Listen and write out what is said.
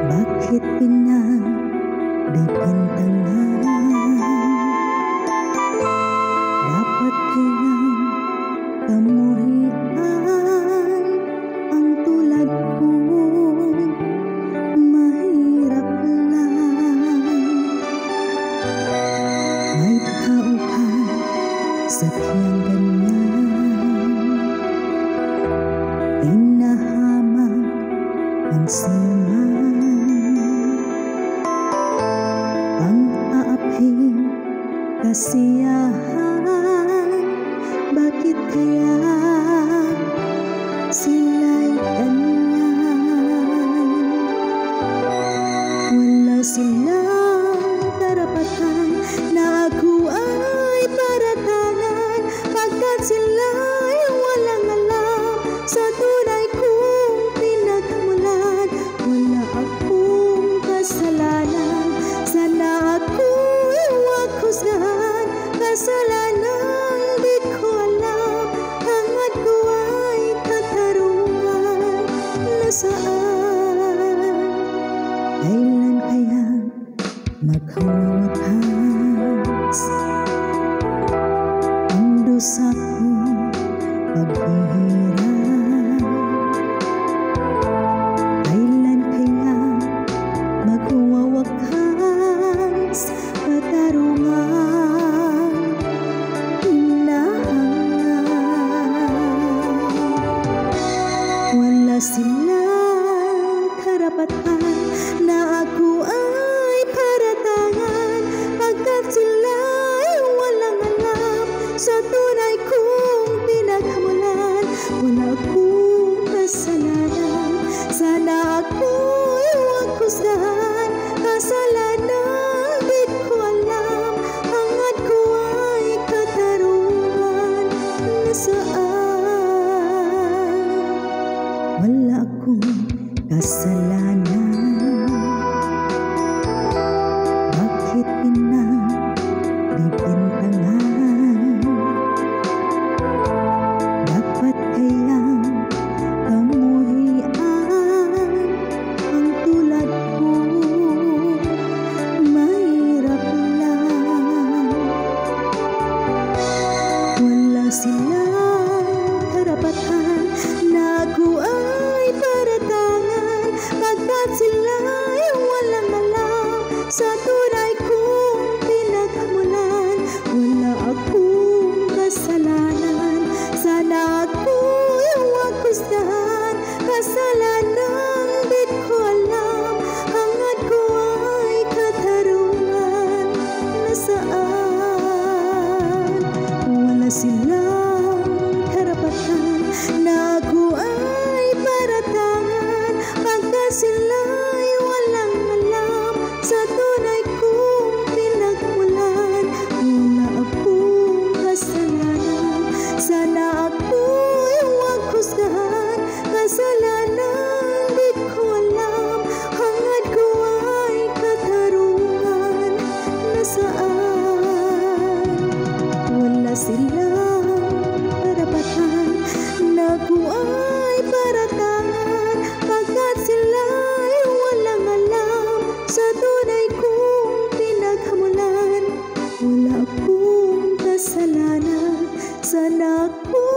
Bakit pinag-bibintangan? Dapat kayang kamuhian ang tulad ko, mahirap lang. May tao ka sadyang ganyan, hinahamang ang sinuman, ang aaping kasiyahan. Bakit kaya sila'y ganyan? Wala silang karapatan na ako ay paratangan, pagkat sila'y walang alam sa tunay kong pinagmulan. Wala akong kasalanan, sana ako'y huwag husgahan. Kasalanang di ko alam, hangad ko ay katarungan. Nasaan? Kailan kaya magwawakas ang dusa kong paghihirap? Kailan kaya magwawakas katarungan? Wala silang karapatan na ako ay paratangan, pagkat sila'y walang alam sa tunay kong pinagmulan. Wala akong kasalanan, sana ako'y huwag husgahan. Kasalanang di ko alam, hangad ko ay katarungan. Nasaan? Wala akong kasalanan. Bakit pinag-bibintangan? Dapat kayang kamuhian ang tulad ko, mahirap lang. Wala silang karapatan na ako ay paratangan, pagkat sila'y walang alam sa tunay kong pinagmulan. Wala akong kasalanan, sana ako'y huwag husgahan. Kasalanang di ko alam, hangad ko ay katarungan. Nasaan? Wala silang karapatan na ako ay paratangan, pagkat sila'y walang alam sa tunay kong pinagmulan. Wala akong kasalanan, sana ako'y huwag husgahan. Kasalanang di ko alam, hangad ko ay katarungan. Nasaan? Wala silang karapatan na ako ay paratangan, pagkat sila'y walang alam sa tunay kong pinagmulan. Wala akong kasalanan, sana ako